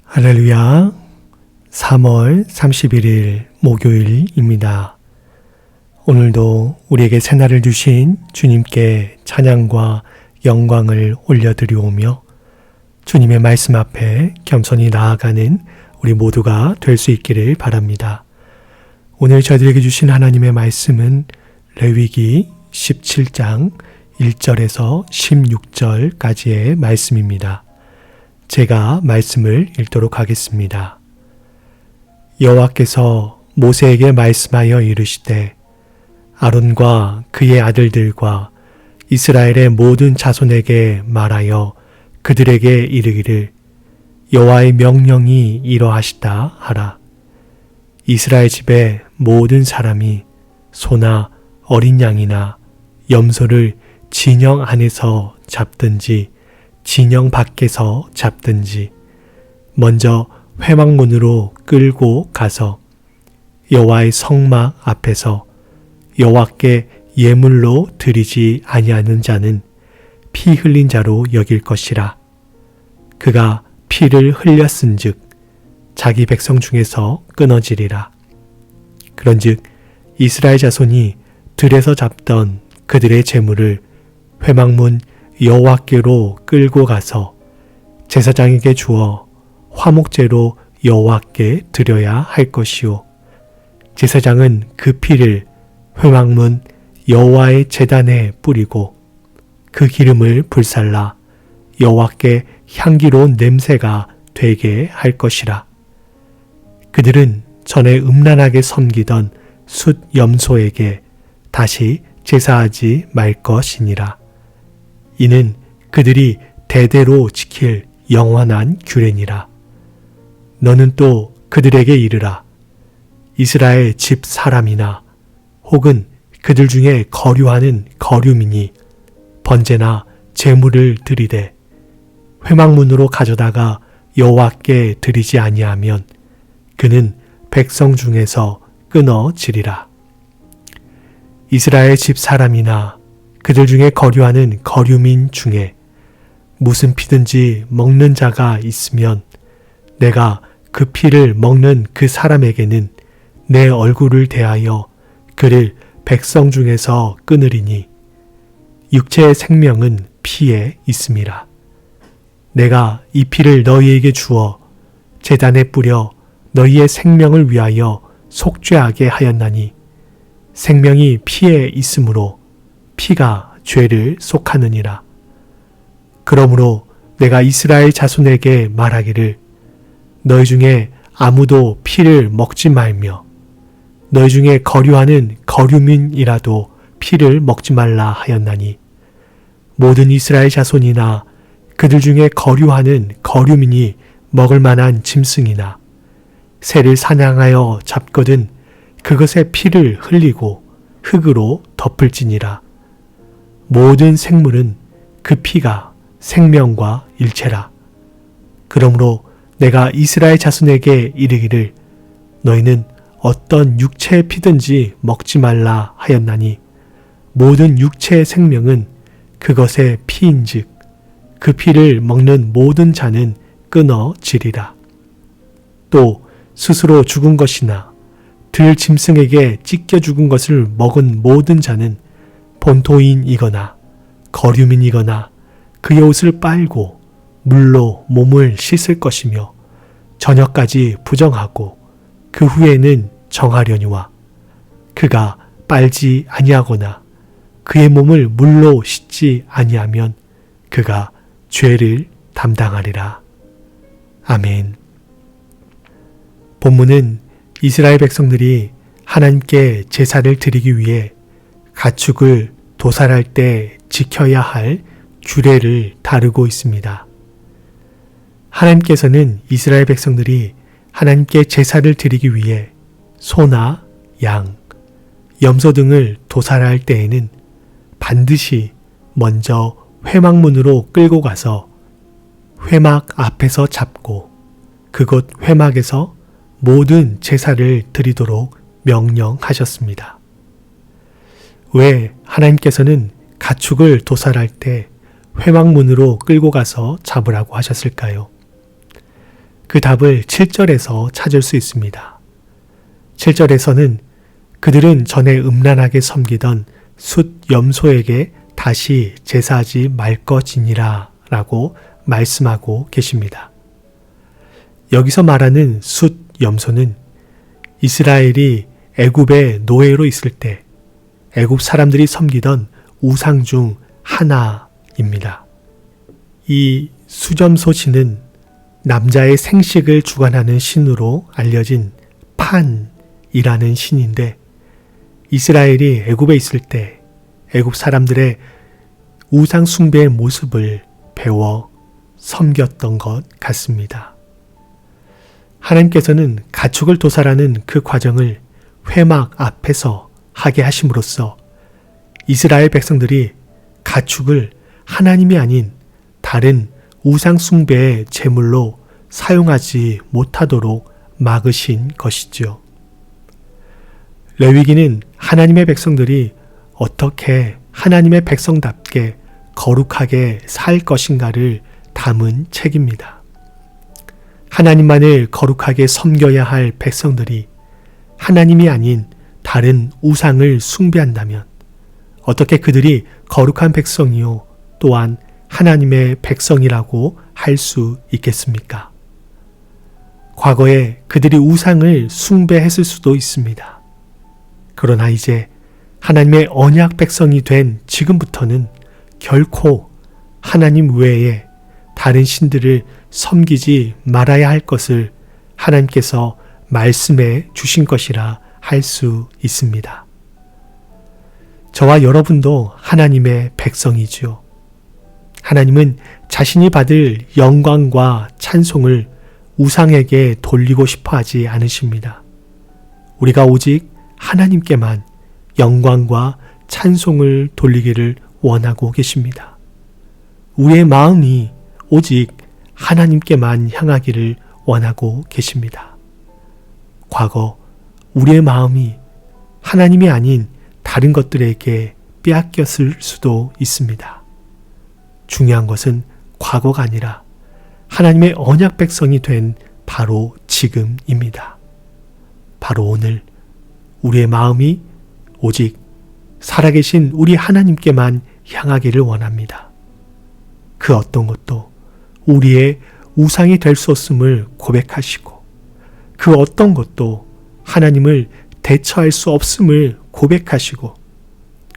할렐루야. 3월 31일 목요일입니다. 오늘도 우리에게 새날을 주신 주님께 찬양과 영광을 올려드리오며 주님의 말씀 앞에 겸손히 나아가는 우리 모두가 될 수 있기를 바랍니다. 오늘 저희들에게 주신 하나님의 말씀은 레위기 17장 1절에서 16절까지의 말씀입니다. 제가 말씀을 읽도록 하겠습니다. 여호와께서 모세에게 말씀하여 이르시되 아론과 그의 아들들과 이스라엘의 모든 자손에게 말하여 그들에게 이르기를 여호와의 명령이 이러하시다 하라. 이스라엘 집의 모든 사람이 소나 어린 양이나 염소를 진영 안에서 잡든지 진영 밖에서 잡든지 먼저 회막문으로 끌고 가서 여호와의 성막 앞에서 여호와께 예물로 드리지 아니하는 자는 피 흘린 자로 여길 것이라. 그가 피를 흘렸은즉 자기 백성 중에서 끊어지리라. 그런즉 이스라엘 자손이 들에서 잡던 그들의 재물을 회막문 여호와께로 끌고 가서 제사장에게 주어 화목제로 여호와께 드려야 할 것이요 제사장은 그 피를 회막문 여호와의 제단에 뿌리고 그 기름을 불살라 여호와께 향기로운 냄새가 되게 할 것이라. 그들은 전에 음란하게 섬기던 숫 염소에게 다시 제사하지 말 것이니라. 이는 그들이 대대로 지킬 영원한 규례니라. 너는 또 그들에게 이르라. 이스라엘 집 사람이나 혹은 그들 중에 거류하는 거류민이 번제나 제물을 드리되 회막문으로 가져다가 여호와께 드리지 아니하면 그는 백성 중에서 끊어지리라. 이스라엘 집 사람이나 그들 중에 거류하는 거류민 중에 무슨 피든지 먹는 자가 있으면 내가 그 피를 먹는 그 사람에게는 내 얼굴을 대하여 그를 백성 중에서 끊으리니 육체의 생명은 피에 있음이라. 내가 이 피를 너희에게 주어 제단에 뿌려 너희의 생명을 위하여 속죄하게 하였나니 생명이 피에 있으므로 피가 죄를 속하느니라. 그러므로 내가 이스라엘 자손에게 말하기를 너희 중에 아무도 피를 먹지 말며 너희 중에 거류하는 거류민이라도 피를 먹지 말라 하였나니 모든 이스라엘 자손이나 그들 중에 거류하는 거류민이 먹을 만한 짐승이나 새를 사냥하여 잡거든 그것의 피를 흘리고 흙으로 덮을지니라. 모든 생물은 그 피가 생명과 일체라. 그러므로 내가 이스라엘 자손에게 이르기를 너희는 어떤 육체의 피든지 먹지 말라 하였나니 모든 육체의 생명은 그것의 피인즉 그 피를 먹는 모든 자는 끊어지리라. 또 스스로 죽은 것이나 들 짐승에게 찢겨 죽은 것을 먹은 모든 자는 본토인이거나 거류민이거나 그의 옷을 빨고 물로 몸을 씻을 것이며 저녁까지 부정하고 그 후에는 정하려니와 그가 빨지 아니하거나 그의 몸을 물로 씻지 아니하면 그가 죄를 담당하리라. 아멘. 본문은 이스라엘 백성들이 하나님께 제사를 드리기 위해 가축을 도살할 때 지켜야 할 규례를 다루고 있습니다. 하나님께서는 이스라엘 백성들이 하나님께 제사를 드리기 위해 소나 양, 염소 등을 도살할 때에는 반드시 먼저 회막문으로 끌고 가서 회막 앞에서 잡고 그곳 회막에서 모든 제사를 드리도록 명령하셨습니다. 왜 하나님께서는 가축을 도살할 때 회막문으로 끌고 가서 잡으라고 하셨을까요? 그 답을 7절에서 찾을 수 있습니다. 7절에서는 그들은 전에 음란하게 섬기던 숫 염소에게 다시 제사하지 말 것이니라 라고 말씀하고 계십니다. 여기서 말하는 숫 염소는 이스라엘이 애굽의 노예로 있을 때 애굽 사람들이 섬기던 우상 중 하나입니다. 이 수점소 신은 남자의 생식을 주관하는 신으로 알려진 판이라는 신인데 이스라엘이 애굽에 있을 때 애굽 사람들의 우상 숭배의 모습을 배워 섬겼던 것 같습니다. 하나님께서는 가축을 도살하는 그 과정을 회막 앞에서 하게 하심으로써 이스라엘 백성들이 가축을 하나님이 아닌 다른 우상 숭배의 제물로 사용하지 못하도록 막으신 것이죠. 레위기는 하나님의 백성들이 어떻게 하나님의 백성답게 거룩하게 살 것인가를 담은 책입니다. 하나님만을 거룩하게 섬겨야 할 백성들이 하나님이 아닌 다른 우상을 숭배한다면 어떻게 그들이 거룩한 백성이요 또한 하나님의 백성이라고 할 수 있겠습니까? 과거에 그들이 우상을 숭배했을 수도 있습니다. 그러나 이제 하나님의 언약 백성이 된 지금부터는 결코 하나님 외에 다른 신들을 섬기지 말아야 할 것을 하나님께서 말씀해 주신 것이라 할 수 있습니다. 저와 여러분도 하나님의 백성이지요. 하나님은 자신이 받을 영광과 찬송을 우상에게 돌리고 싶어 하지 않으십니다. 우리가 오직 하나님께만 영광과 찬송을 돌리기를 원하고 계십니다. 우리의 마음이 오직 하나님께만 향하기를 원하고 계십니다. 과거 우리의 마음이 하나님이 아닌 다른 것들에게 빼앗겼을 수도 있습니다. 중요한 것은 과거가 아니라 하나님의 언약 백성이 된 바로 지금입니다. 바로 오늘 우리의 마음이 오직 살아계신 우리 하나님께만 향하기를 원합니다. 그 어떤 것도 우리의 우상이 될 수 없음을 고백하시고 그 어떤 것도 하나님을 대처할 수 없음을 고백하시고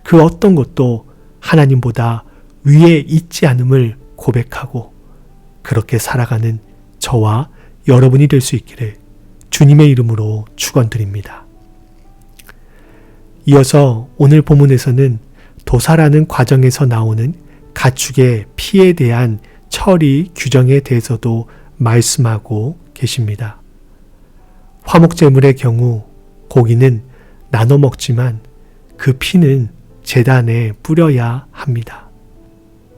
그 어떤 것도 하나님보다 위에 있지 않음을 고백하고 그렇게 살아가는 저와 여러분이 될 수 있기를 주님의 이름으로 축원드립니다. 이어서 오늘 본문에서는 도살하는 과정에서 나오는 가축의 피에 대한 처리 규정에 대해서도 말씀하고 계십니다. 화목제물의 경우 고기는 나눠 먹지만 그 피는 제단에 뿌려야 합니다.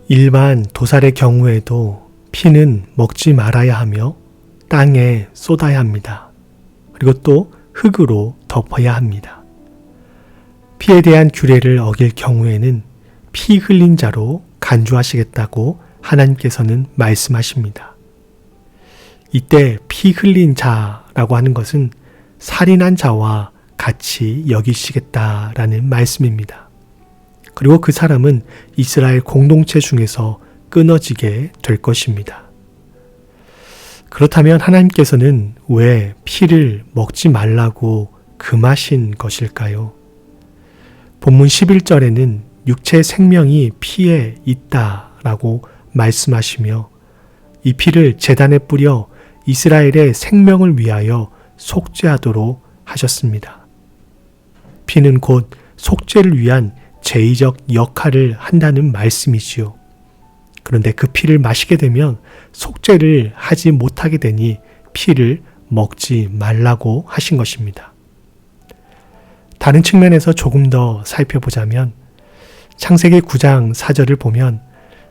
일반 도살의 경우에도 피는 먹지 말아야 하며 땅에 쏟아야 합니다. 그리고 또 흙으로 덮어야 합니다. 피에 대한 규례를 어길 경우에는 피 흘린 자로 간주하시겠다고 하나님께서는 말씀하십니다. 이때 피 흘린 자라고 하는 것은 살인한 자와 같이 여기시겠다라는 말씀입니다. 그리고 그 사람은 이스라엘 공동체 중에서 끊어지게 될 것입니다. 그렇다면 하나님께서는 왜 피를 먹지 말라고 금하신 것일까요? 본문 11절에는 육체의 생명이 피에 있다라고 말씀하시며 이 피를 제단에 뿌려 이스라엘의 생명을 위하여 속죄하도록 하셨습니다. 피는 곧 속죄를 위한 제의적 역할을 한다는 말씀이지요. 그런데 그 피를 마시게 되면 속죄를 하지 못하게 되니 피를 먹지 말라고 하신 것입니다. 다른 측면에서 조금 더 살펴보자면 창세기 9장 4절을 보면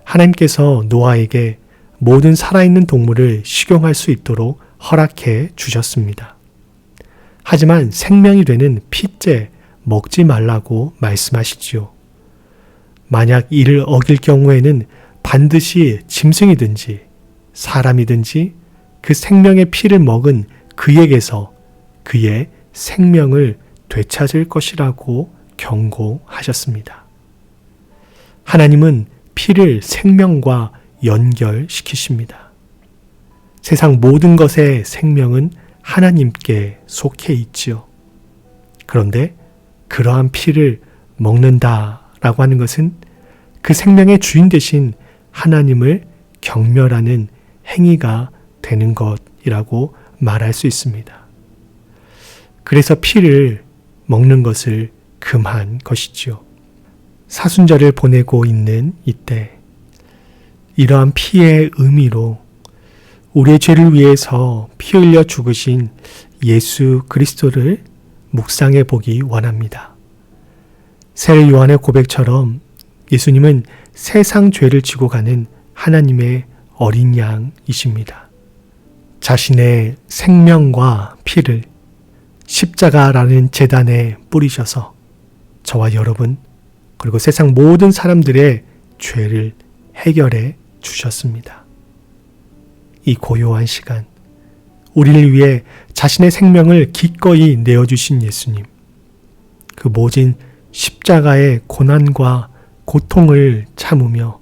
하나님께서 노아에게 모든 살아있는 동물을 식용할 수 있도록 허락해 주셨습니다. 하지만 생명이 되는 피째 먹지 말라고 말씀하시지요. 만약 이를 어길 경우에는 반드시 짐승이든지 사람이든지 그 생명의 피를 먹은 그에게서 그의 생명을 되찾을 것이라고 경고하셨습니다. 하나님은 피를 생명과 연결시키십니다. 세상 모든 것의 생명은 하나님께 속해 있지요. 그런데 그러한 피를 먹는다라고 하는 것은 그 생명의 주인 되신 하나님을 경멸하는 행위가 되는 것이라고 말할 수 있습니다. 그래서 피를 먹는 것을 금한 것이지요. 사순절을 보내고 있는 이때 이러한 피의 의미로 우리의 죄를 위해서 피 흘려 죽으신 예수 그리스도를 묵상해 보기 원합니다. 새 요한의 고백처럼 예수님은 세상 죄를 지고 가는 하나님의 어린 양이십니다. 자신의 생명과 피를 십자가라는 제단에 뿌리셔서 저와 여러분 그리고 세상 모든 사람들의 죄를 해결해 주셨습니다. 이 고요한 시간 우리를 위해 자신의 생명을 기꺼이 내어주신 예수님, 그 모진 십자가의 고난과 고통을 참으며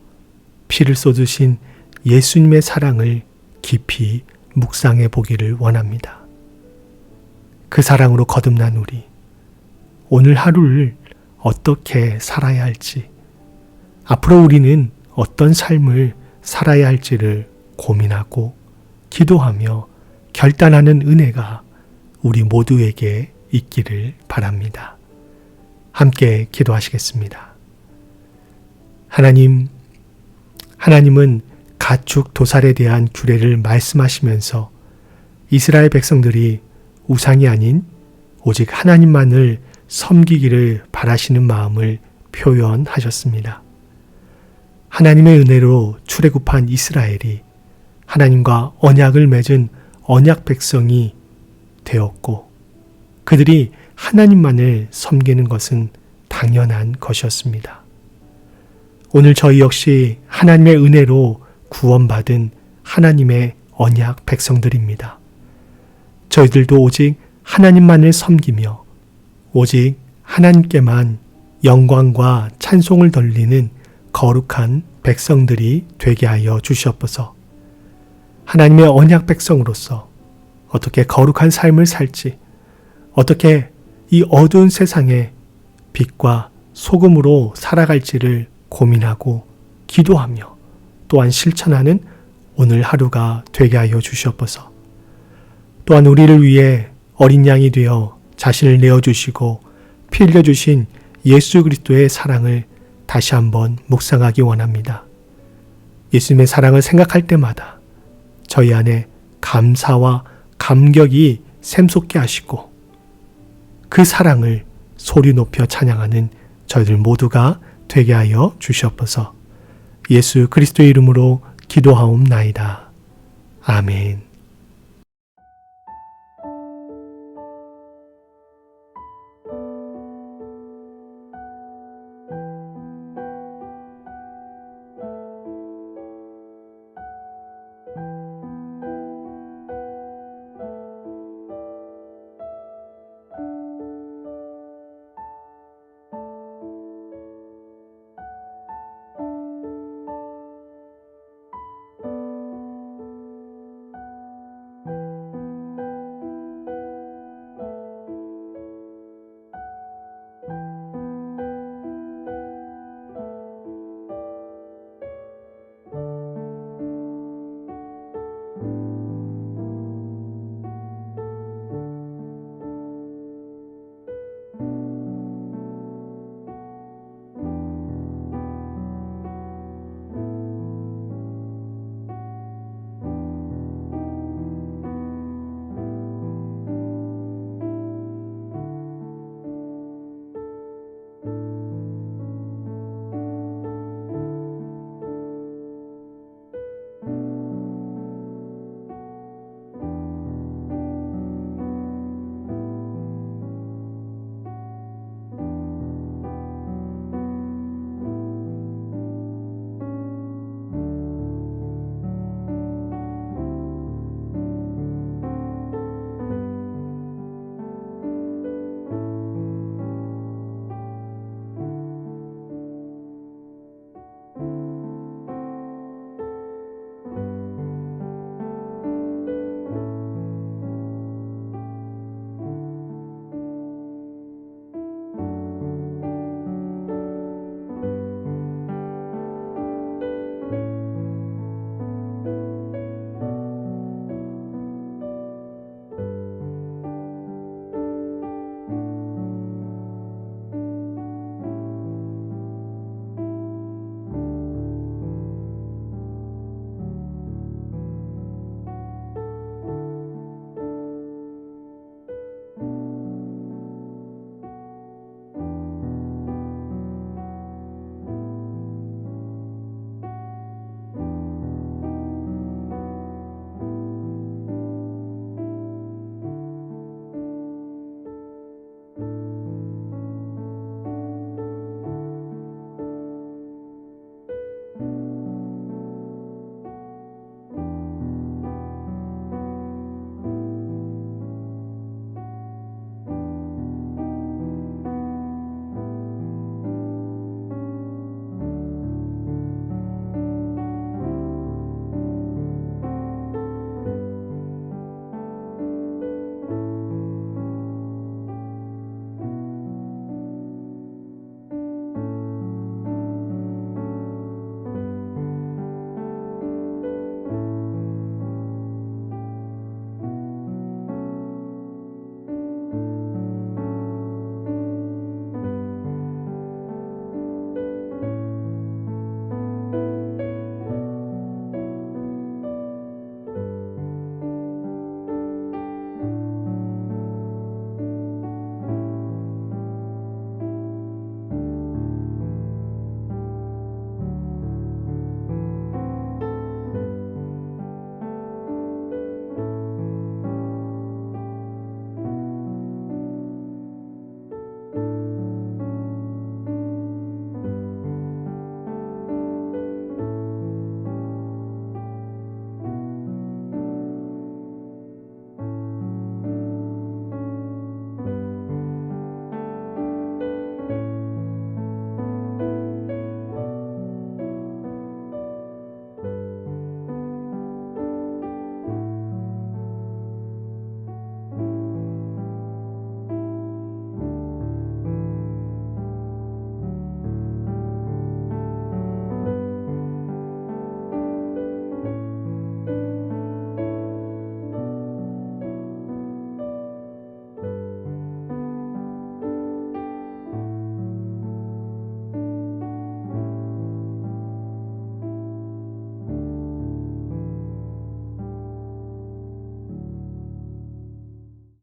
피를 쏟으신 예수님의 사랑을 깊이 묵상해 보기를 원합니다. 그 사랑으로 거듭난 우리, 오늘 하루를 어떻게 살아야 할지, 앞으로 우리는 어떤 삶을 살아야 할지를 고민하고 기도하며 결단하는 은혜가 우리 모두에게 있기를 바랍니다. 함께 기도하시겠습니다. 하나님은 가축 도살에 대한 규례를 말씀하시면서 이스라엘 백성들이 우상이 아닌 오직 하나님만을 섬기기를 바라시는 마음을 표현하셨습니다. 하나님의 은혜로 출애굽한 이스라엘이 하나님과 언약을 맺은 언약 백성이 되었고 그들이 하나님만을 섬기는 것은 당연한 것이었습니다. 오늘 저희 역시 하나님의 은혜로 구원받은 하나님의 언약 백성들입니다. 저희들도 오직 하나님만을 섬기며 오직 하나님께만 영광과 찬송을 돌리는 거룩한 백성들이 되게 하여 주시옵소서. 하나님의 언약 백성으로서 어떻게 거룩한 삶을 살지, 어떻게 이 어두운 세상에 빛과 소금으로 살아갈지를 고민하고 기도하며 또한 실천하는 오늘 하루가 되게 하여 주시옵소서. 또한 우리를 위해 어린 양이 되어 자신을 내어주시고 피 흘려주신 예수 그리스도의 사랑을 다시 한번 묵상하기 원합니다. 예수님의 사랑을 생각할 때마다 저희 안에 감사와 감격이 샘솟게 하시고 그 사랑을 소리 높여 찬양하는 저희들 모두가 되게 하여 주시옵소서. 예수 그리스도의 이름으로 기도하옵나이다. 아멘.